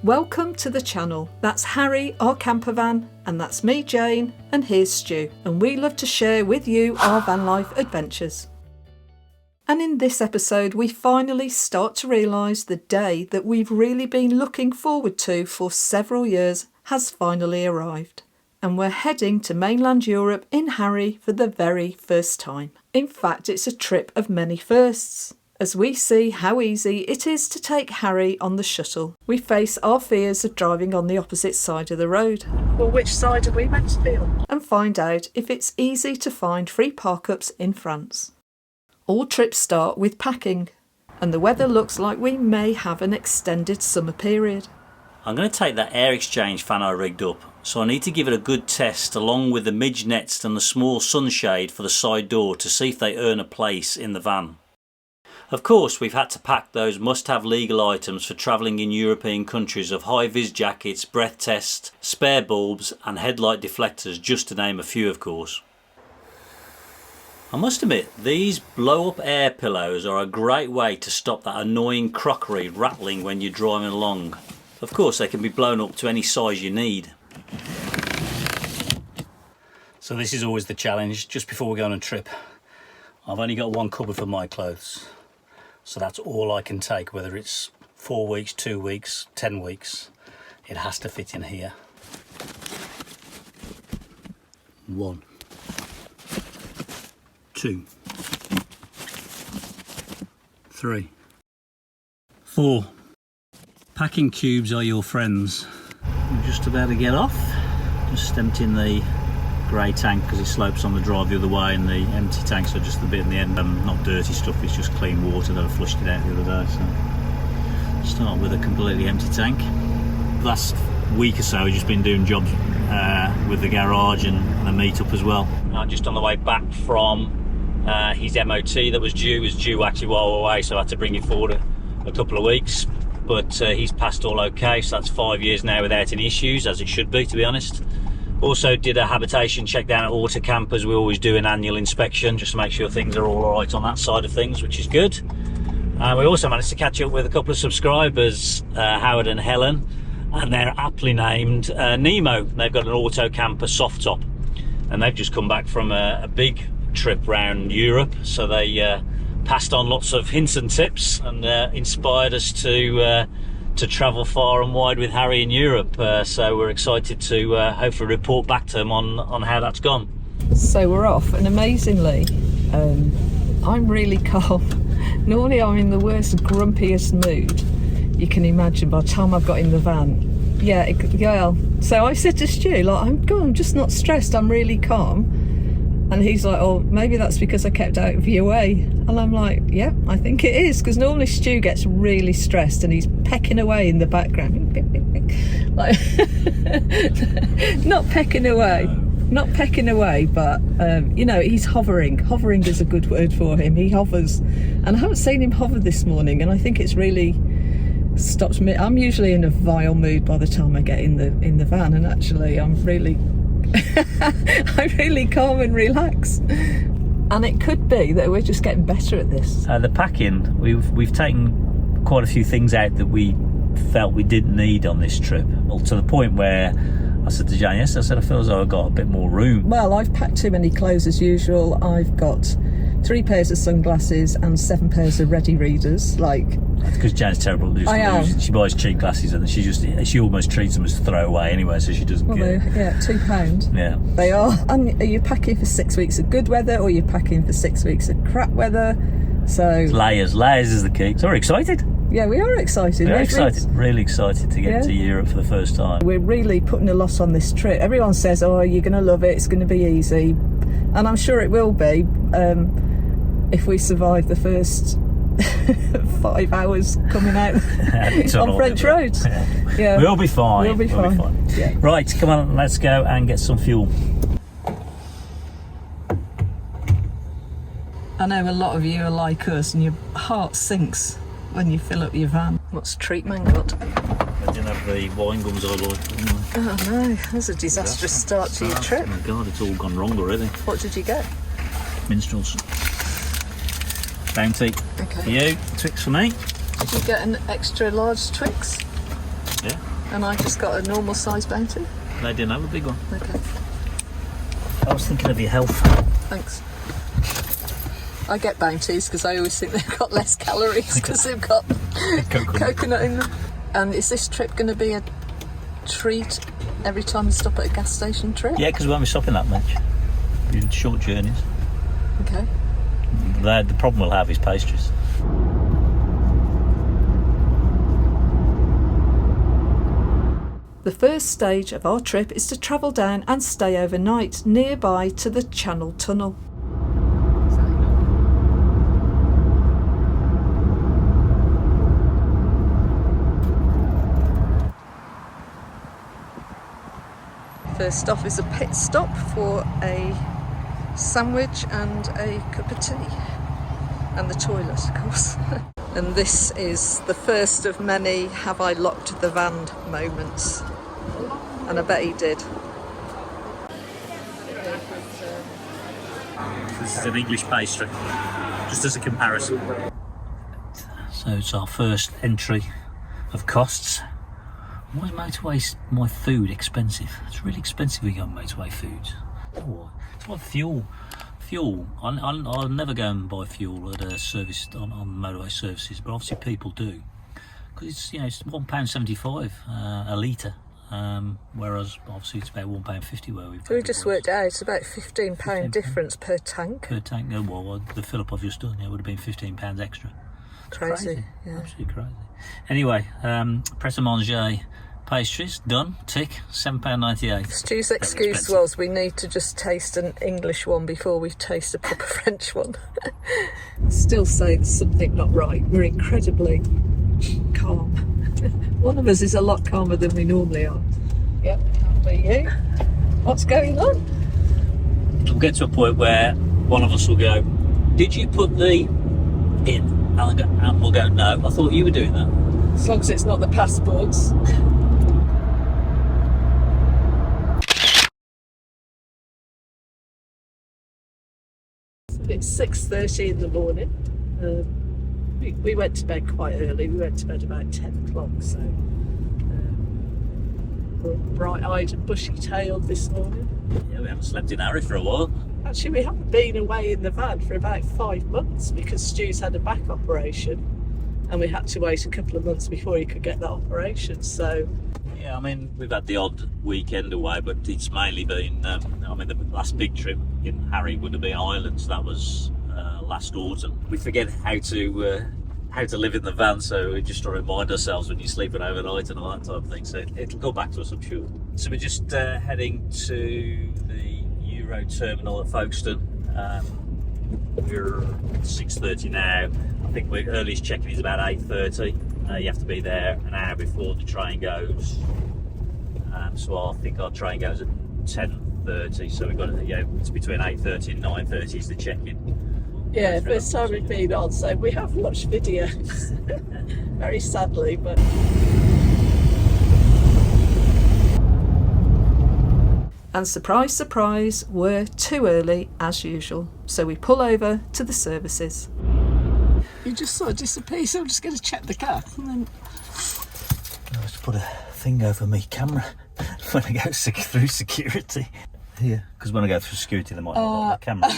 Welcome to the channel. That's Harry, our campervan, and that's me, Jane, and here's Stu, and we love to share with you our van life adventures. And in this episode we finally start to realise the day that we've really been looking forward to for several years has finally arrived. And we're heading to mainland Europe in Harry for the very first time. In fact, it's a trip of many firsts, as we see how easy it is to take Harry on the shuttle. We face our fears of driving on the opposite side of the road. Well, which side are we meant to be on? And find out if it's easy to find free parkups in France. All trips start with packing, and the weather looks like we may have an extended summer period. I'm going to take that air exchange fan I rigged up, so I need to give it a good test along with the midge nets and the small sunshade for the side door to see if they earn a place in the van. Of course, we've had to pack those must-have legal items for travelling in European countries of high-vis jackets, breath tests, spare bulbs and headlight deflectors, just to name a few of course. I must admit, these blow-up air pillows are a great way to stop that annoying crockery rattling when you're driving along. Of course, they can be blown up to any size you need. So this is always the challenge, just before we go on a trip. I've only got one cupboard for my clothes. So that's all I can take, whether it's 4 weeks, 2 weeks, 10 weeks. It has to fit in here. 1, 2, 3, 4. Packing cubes are your friends. I'm just about to get off. Just emptying the grey tank because it slopes on the drive the other way, and the empty tanks are just a bit in the end. Not dirty stuff, it's just clean water that I flushed it out the other day. So start with a completely empty tank. Last week or so I've just been doing jobs with the garage and a meet-up as well. I'm just on the way back from his MOT that was due. It was due actually while we were away, so I had to bring it forward a couple of weeks. But he's passed all okay, so that's 5 years now without any issues, as it should be, to be honest. Also did a habitation check down at Auto Campers. We always do an annual inspection just to make sure things are all right on that side of things, which is good. We also managed to catch up with a couple of subscribers, Howard and Helen, and they're aptly named Nemo. They've got an Auto Camper soft top, and they've just come back from a big trip round Europe, so they passed on lots of hints and tips and inspired us to travel far and wide with Harry in Europe. So we're excited to hopefully report back to them on how that's gone. So we're off, and amazingly, I'm really calm. Normally I'm in the worst, grumpiest mood you can imagine by the time I've got in the van. Yeah. So I said to Stu, like, I'm just not stressed, I'm really calm. And he's like, oh, maybe that's because I kept out of your way. And I'm like, yeah, I think it is, because normally Stu gets really stressed and he's pecking away in the background. Like, not pecking away, but you know, he's hovering. Hovering is a good word for him. He hovers, and I haven't seen him hover this morning, and I think it's really stopped me. I'm usually in a vile mood by the time I get in the van, and actually I'm really I'm really calm and relaxed. And it could be that we're just getting better at this. The packing, we've taken quite a few things out that we felt we didn't need on this trip. Well, to the point where I said to Jane, yes, I said I feel as though I've got a bit more room. Well, I've packed too many clothes as usual. I've got 3 pairs of sunglasses and 7 pairs of ready readers. Like, because Jane's terrible. She buys cheap glasses and she almost treats them as throwaway anyway, so she doesn't get. Yeah, £2. Yeah, they are. And are you packing for 6 weeks of good weather, or you're packing for 6 weeks of crap weather? So it's layers is the key. So we're excited. Yeah, we are excited. Really excited to get to Europe for the first time. We're really putting a lot on this trip. Everyone says, oh, you're going to love it, it's going to be easy, and I'm sure it will be, if we survive the first 5 hours coming out on French roads. Yeah. We'll be fine. We'll be fine. Yeah. Right, come on, let's go and get some fuel. I know a lot of you are like us, and your heart sinks when you fill up your van. What's treatment got? I didn't have the wine gums I like. Oh no, that's a disastrous start to your trip. Oh my god, it's all gone wrong already. What did you get? Minstrels. Bounty. Okay. For you, Twix for me. Did you get an extra large Twix? Yeah. And I just got a normal size Bounty. They didn't have a big one. Okay. I was thinking of your health. Thanks. I get Bounties because I always think they've got less calories because they've got coconut in them. And is this trip going to be a treat every time you stop at a gas station trip? Yeah, because we won't be stopping that much. Short journeys. Okay. The problem we'll have is pastries. The first stage of our trip is to travel down and stay overnight nearby to the Channel Tunnel. First off is a pit stop for a sandwich and a cup of tea. And the toilet, of course. And this is the first of many have I locked the van moments. And I bet he did. This is an English pastry, just as a comparison. So it's our first entry of costs. Why is motorway my food expensive? It's really expensive when you go on motorway foods. Oh, it's like fuel. I'll never go and buy fuel at a service on motorway services, but obviously people do, because it's it's £1.75 a litre, whereas obviously it's about £1.50 where we've. We just worked out it's about £15 difference per tank. Per tank, well, the fill up I've just done, it would have been £15 extra. Crazy. Yeah. Absolutely crazy. Anyway, pret a manger. Pastries done, tick, £7.98. Stu's excuse was we need to just taste an English one before we taste a proper French one. Still say there's something not right. We're incredibly calm. One of us is a lot calmer than we normally are. Yep, that'll be you. What's going on? We'll get to a point where one of us will go, did you put the in? And we'll go, no, I thought you were doing that. As long as it's not the passports. It's 6:30 in the morning. We went to bed quite early. We went to bed about 10 o'clock, so we're bright-eyed and bushy-tailed this morning. Yeah, we haven't slept in Harry for a while. Actually, we haven't been away in the van for about 5 months because Stu's had a back operation and we had to wait a couple of months before he could get that operation, so... Yeah, I mean, we've had the odd weekend away, but it's mainly been, the last big trip in Harry would have been Ireland, so that was last autumn. We forget how to live in the van, so we just try to remind ourselves when you're sleeping overnight and all that type of thing, so it'll go back to us, I'm sure. So we're just heading to the Eurotunnel at Folkestone. We're 6:30 now. I think our earliest check-in is about 8:30. You have to be there an hour before the train goes. So I think our train goes at 10:30. So we've got it's between 8:30 and 9:30 is the check-in. Yeah, first time we've been on, so we have watched videos. Very sadly, but. And surprise, surprise, we're too early as usual. So we pull over to the services. You just sort of disappear, so I'm just going to check the car. And then... I just put a thing over my camera when I go through security. Here, because when I go through security, they might not want the camera.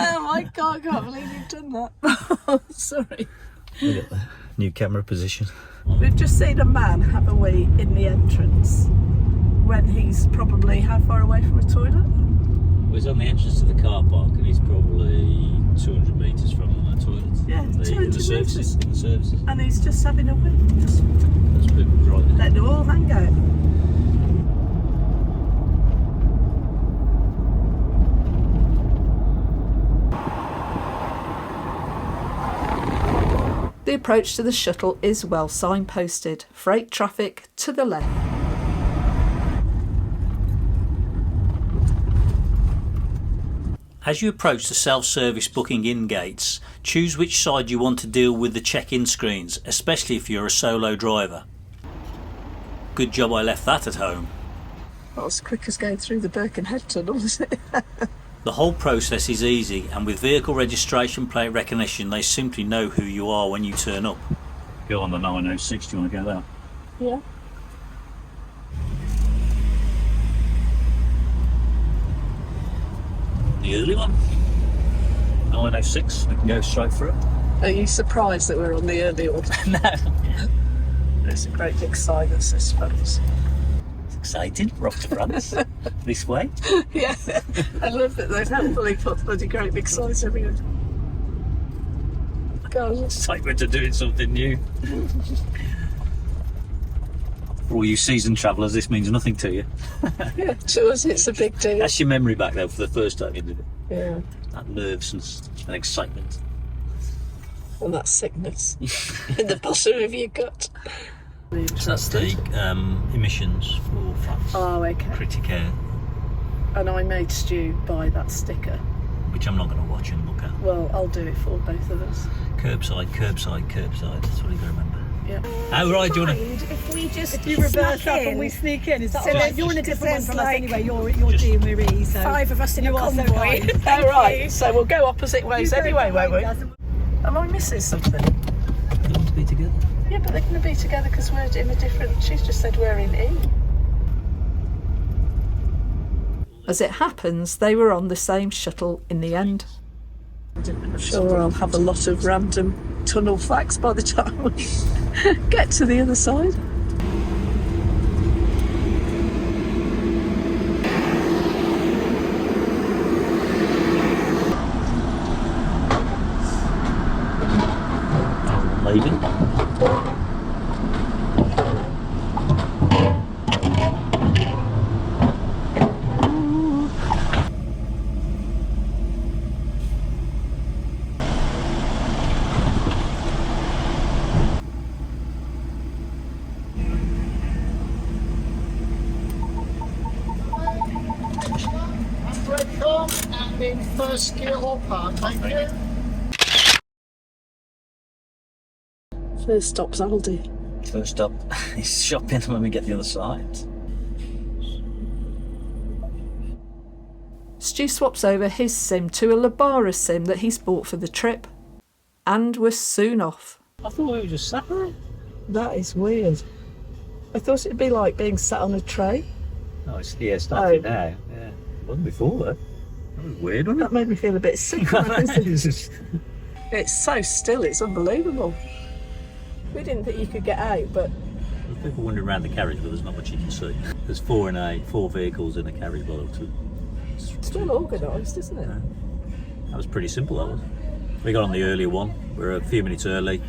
Oh my God, I can't believe you've done that. Sorry. Look at the new camera position. We've just seen a man have a wee in the entrance when he's probably how far away from a toilet? Well, he's on the entrance to the car park and he's probably 200 metres from the toilet. Yeah, in the services. And he's just having a wee. Just Those people driving. letting it all hang out. The approach to the shuttle is well signposted. Freight traffic to the left. As you approach the self-service booking-in gates, choose which side you want to deal with the check-in screens, especially if you're a solo driver. Good job I left that at home. Not as quick as going through the Birkenhead tunnel, is it? The whole process is easy, and with vehicle registration plate recognition they simply know who you are when you turn up. Go on the 906, do you want to go there? Yeah. The early one. 9:06. We can go straight through. Are you surprised that we're on the early one? No. There's a great big sign that says France. It's exciting. We're off to France. This way. Yeah, I love that they've helpfully put bloody great big signs everywhere. God. Excitement to doing something new. For all you seasoned travellers, this means nothing to you. Yeah, to us it's a big deal. That's your memory back though for the first time you did it. Yeah. That nerves and excitement. And that sickness in the bottom of your gut. So that's the emissions for France. Oh, okay. Critic Air, And I made Stu buy that sticker. which I'm not going to watch and look at. Well, I'll do it for both of us. Curbside, curbside, curbside. That's what you got to remember. Yeah. Oh, right, do you want to... If we just If you reverse up and we sneak in, is that So all right? there's- You're in a different one there's from us like anyway. You're Jean Marie, so 5 of us in a you are so convoy. kind. Oh, right. So we'll go opposite ways anyway, won't we? Doesn't- Am I missing something? They want to be together. Yeah, but they're going to be together because we're in a different... She's just said we're in E. As it happens, they were on the same shuttle in the end. I'm sure I'll have a lot of random tunnel facts by the time we get to the other side. Leaving. And in first gear or park, thank you. First stop's Aldi. First up is shopping when we get the other side. Stu swaps over his sim to a Labara sim that he's bought for the trip. And we're soon off. I thought we were just sat there. That is weird. I thought it'd be like being sat on a tray. Oh, it's starting now. Yeah. It wasn't before though. That was weird, wasn't That made me feel a bit sick. it? It's so still, it's unbelievable. We didn't think you could get out, but There's people wandering around the carriage, but there's not much you can see. There's four vehicles in a carriage by the looks of it. it's well organised, isn't it? That was pretty simple, that was. We got on the earlier one. We're a few minutes early.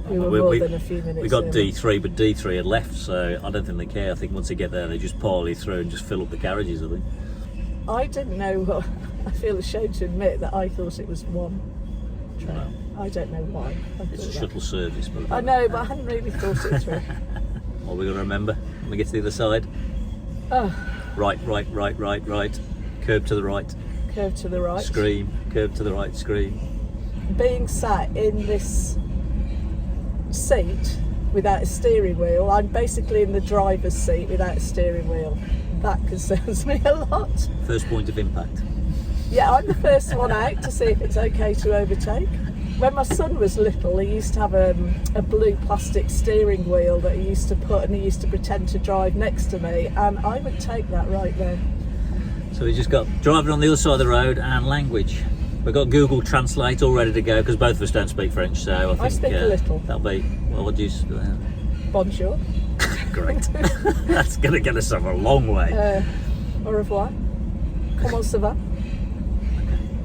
We were more than a few minutes We got early. D3, but D3 had left, so I don't think they care. I think once they get there, they just pile you through and just fill up the carriages, I think. I didn't know what... I feel ashamed to admit that I thought it was one train. Well, I don't know why. it's a shuttle service. But I know, but I hadn't really thought it through. What we got to remember when we get to the other side? Oh, Right. Curb to the right. curve to the right. Scream. Curb to the right. Scream. Being sat in this seat without a steering wheel, I'm basically in the driver's seat without a steering wheel. That concerns me a lot. First point of impact. Yeah, I'm the first one out to see if it's okay to overtake. When my son was little, he used to have a blue plastic steering wheel that he used to put, and he used to pretend to drive next to me, and I would take that right there. So we just got driving on the other side of the road and language. We've got Google Translate all ready to go because both of us don't speak French, so I think speak a little. That'll be, well, what do you... Bonjour. Great. That's going to get us a long way. Au revoir. Comment ça va?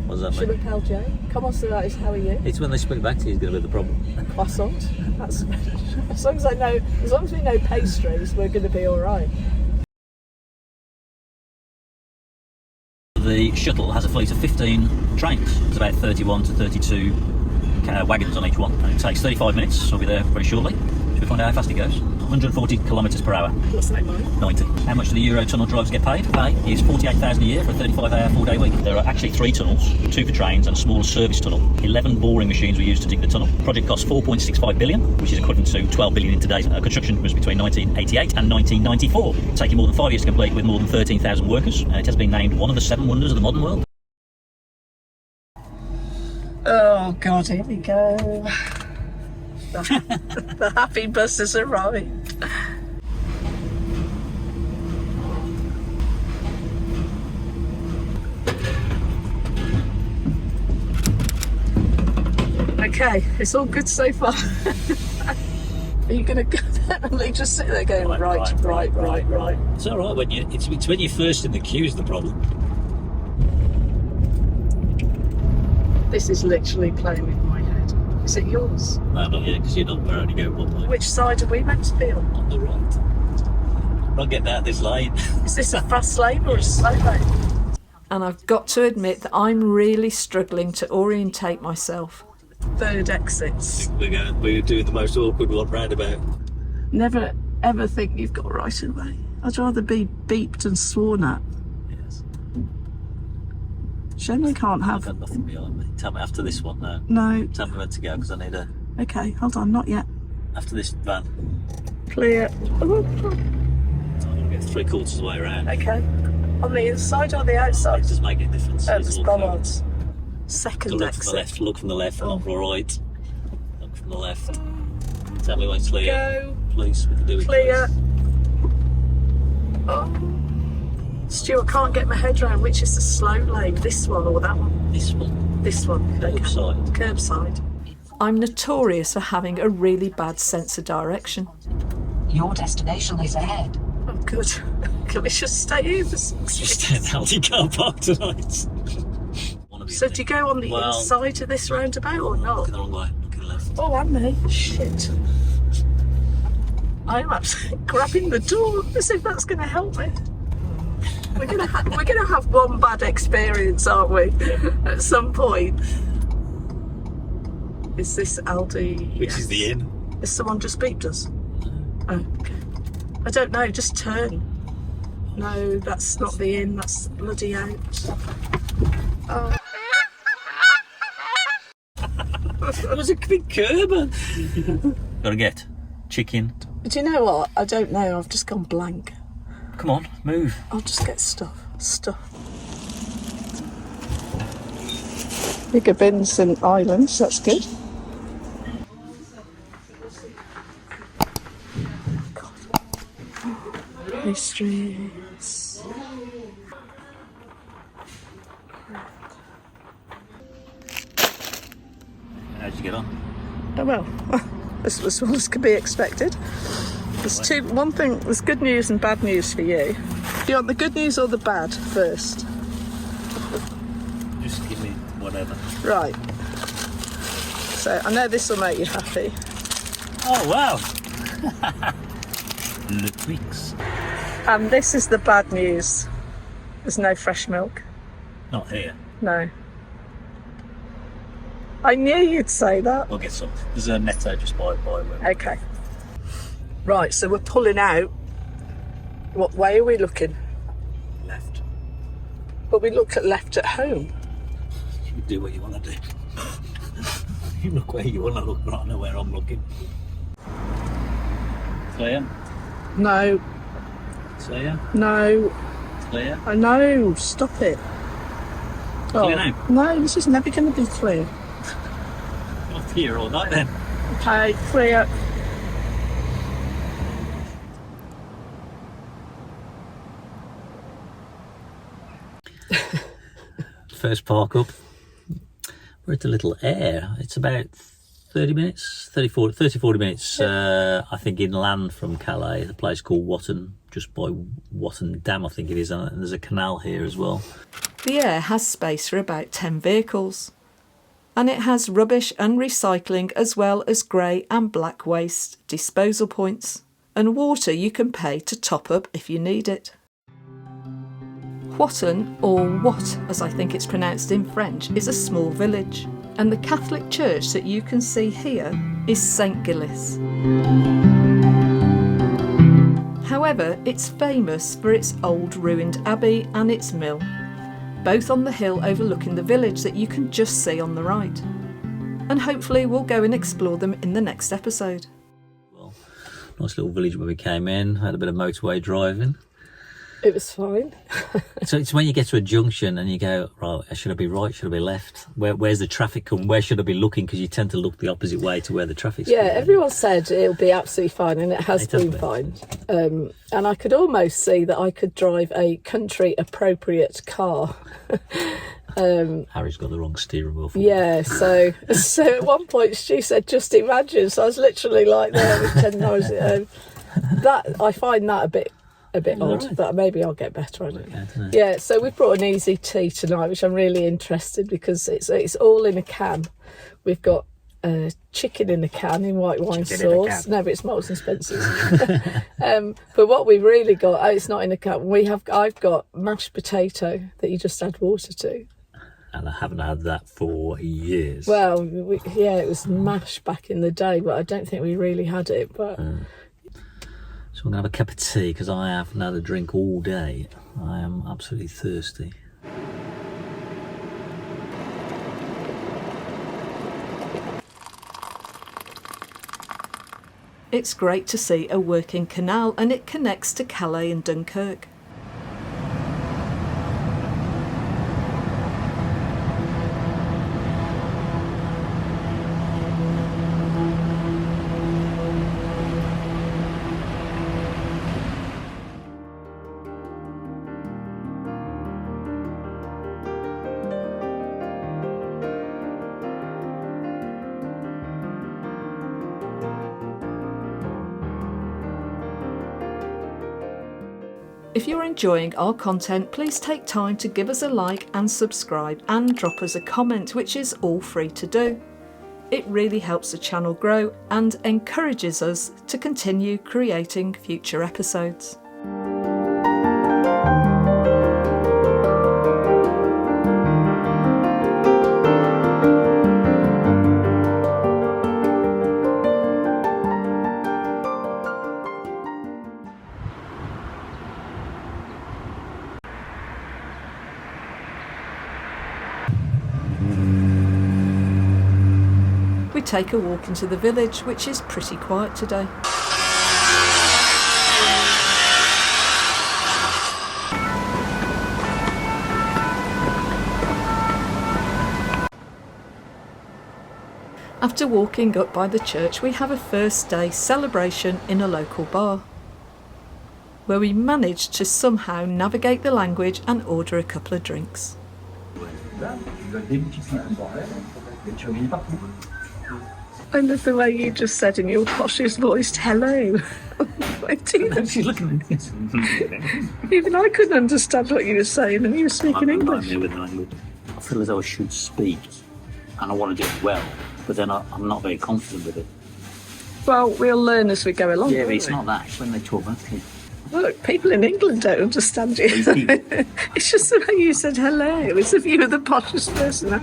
What does that Je mean? m'appelle Jane. Comment ça va is how are you? It's when they speak back to you is going to be the problem. Croissant. That's, as long as we know pastries, we're going to be all right. The shuttle has a fleet of 15 trains. There's about 31 to 32 wagons on each one, and it takes 35 minutes, so we'll be there very shortly. Should we find out how fast it goes? 140 kilometres per hour. What's that mine? 90. How much do the Eurotunnel drivers get paid? Pay is $48,000 a year for a 35-hour, 4-day week. There are actually 3 tunnels, 2 for trains and a smaller service tunnel. 11 boring machines were used to dig the tunnel. The project cost $4.65 billion, which is equivalent to $12 billion in today's construction was between 1988 and 1994, taking more than 5 years to complete with more than 13,000 workers, and it has been named one of the 7 wonders of the modern world. Oh God, here we go. The happy bus has arrived. Okay, it's all good so far. Are you going to definitely just sit there going, right. It's all right when it's when you're first in the queue is the problem. This is literally playing with my head. Is it yours? No, not yet, because we're only going one way. Which side are we meant to be on? On the right. I'm not getting out of this lane. Is this a fast lane or a slow lane? And I've got to admit that I'm really struggling to orientate myself. Third exits. We're doing the most awkward one roundabout. Never ever think you've got right of way. I'd rather be beeped and sworn at. Yes. Shame we can't have... I've got nothing behind me. Tell me after this one now. No. Tell me where to go because I need a... Okay, hold on, not yet. After this van. Clear. I'm going to get 3/4 of the way around. Okay. On the inside or the outside? It doesn't make any difference. It's bollards. Second exit. Look from the left, not from the right. Look from the left. Tell me when it's clear. Go. Please, we can do it. Clear. Oh. Stu, I can't get my head around which is the slow lane, this one or that one? This one. This one. Curbside. Curbside. I'm notorious for having a really bad sense of direction. Your destination is ahead. Oh, good. Can we just stay here for 6 minutes? Just stay in the Aldi car park tonight. So do you go on the inside of this roundabout or not? Looking the wrong way. Looking left. Oh, and me. Shit. I'm absolutely grabbing the door as if that's going to help me. We're gonna have one bad experience, aren't we? At some point. Is this Aldi? Which is the inn? Has someone just beeped us? Oh, okay. I don't know. Just turn. No, that's not the inn. That's bloody out. Oh. It was a big curb. Gotta get chicken. Do you know what? I don't know. I've just gone blank. Come on, move. I'll just get stuff. Bigger bins than islands. That's good. Pastries. How'd you get on? Oh well, as well as could be expected. One thing, there's good news and bad news for you. Do you want the good news or the bad first? Just give me whatever. Right. So I know this will make you happy. Oh wow! Le Twix. And this is the bad news. There's no fresh milk. Not here. No. I knew you'd say that. We'll get some. There's a Netto just by Okay. Right, so we're pulling out. What way are we looking? Left. But we look at left at home. You do what you want to do. You look where you want to look, but I know where I'm looking. Clear? No. Clear? No. Clear? I know, stop it. Clear now? No, this is never going to be clear. Not here all night then. Okay, clear. First park up. We're at the little air. It's about 30 minutes, 40 minutes, I think, inland from Calais, a place called Watton, just by Watton Dam, I think it is, and there's a canal here as well. The air has space for about 10 vehicles, and it has rubbish and recycling as well as grey and black waste disposal points, and water you can pay to top up if you need it. Watton, or Watt as I think it's pronounced in French, is a small village, and the Catholic church that you can see here is St Gilles. However, it's famous for its old ruined abbey and its mill, both on the hill overlooking the village that you can just see on the right. And hopefully we'll go and explore them in the next episode. Well, nice little village where we came in, had a bit of motorway driving. It was fine. So it's when you get to a junction and you go, right, should I be right, should I be left? Where's the traffic come? Where should I be looking? Because you tend to look the opposite way to where the traffic's Yeah, coming. everyone said it'll be absolutely fine, and it has been fine. And I could almost see that I could drive a country-appropriate car. Harry's got the wrong steering wheel for Yeah, so at one point Stu said, just imagine. So I was literally like there with 10 hours at home. That, I find that a bit odd, right. But maybe I'll get better at it. Okay, Yeah, so we've brought an easy tea tonight, which I'm really interested because it's all in a can. We've got chicken in a can in white wine sauce. No, but it's Marks and Spencer's. But what we've really got, it's not in a can. I've got mashed potato that you just add water to. And I haven't had that for years. Well, it was mash back in the day, but I don't think we really had it. But So I'm going to have a cup of tea because I haven't had a drink all day. I am absolutely thirsty. it's great to see a working canal, and it connects to Calais and Dunkirk. If you're enjoying our content, please take time to give us a like and subscribe, and drop us a comment, which is all free to do. It really helps the channel grow and encourages us to continue creating future episodes. We take a walk into the village, which is pretty quiet today. After walking up by the church, we have a first day celebration in a local bar, where we managed to somehow navigate the language and order a couple of drinks. I love the way you just said in your poshest voice, hello. She's looking at this. Even I couldn't understand what you were saying, and you were speaking English. I feel as though I should speak, and I want to do it well, but then I'm not very confident with it. Well, we'll learn as we go along. Yeah, but won't it's we? not that. It's when they talk about it. Look, people in England don't understand you. It's just the way you said hello. It's if you were the poshest person out.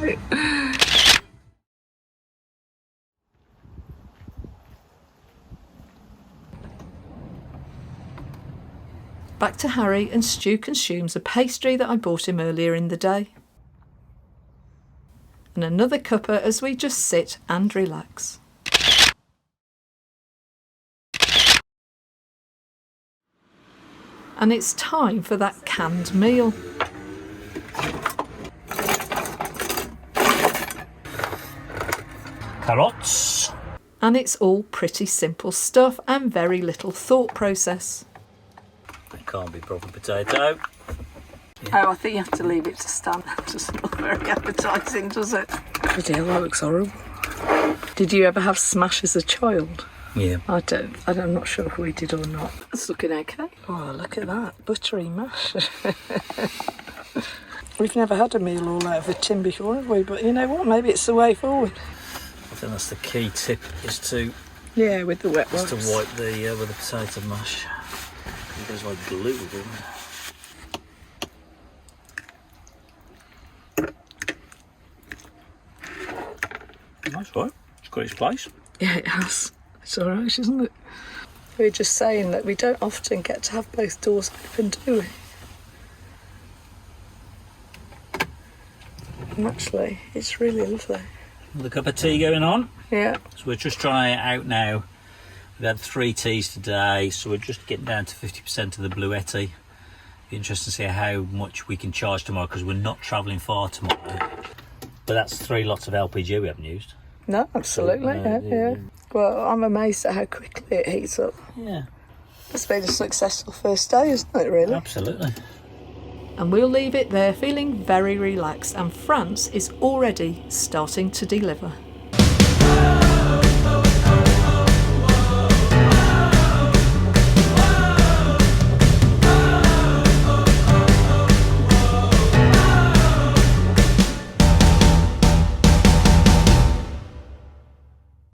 Back to Harry, and Stu consumes a pastry that I bought him earlier in the day. And another cuppa as we just sit and relax. And it's time for that canned meal. Carrots. And it's all pretty simple stuff and very little thought process. It can't be proper potato. Oh, I think you have to leave it to stand. That doesn't look very appetising, does it? Bloody hell, that looks horrible. Did you ever have smash as a child? Yeah. I'm not sure if we did or not. It's looking okay. Oh, look at that. Buttery mash. We've never had a meal all out of a tin before, have we? But you know what? Maybe it's the way forward. I think that's the key tip, is to Yeah, with the wet wipes. wipe the with the potato mash. It goes like glue, doesn't it? Nice, right? It's got its place. Yeah, it has. It's all right, isn't it? We were just saying that we don't often get to have both doors open, do we? And actually, it's really lovely. Another cup of tea going on. Yeah. So we're just trying it out now. We've had 3 teas today, so we're just getting down to 50% of the bluetti. Be interesting to see how much we can charge tomorrow, because we're not travelling far tomorrow. But that's 3 lots of LPG we haven't used. No, absolutely, yeah. Well, I'm amazed at how quickly it heats up. Yeah. It's been a successful first day, isn't it, really? Absolutely. And we'll leave it there feeling very relaxed, and France is already starting to deliver.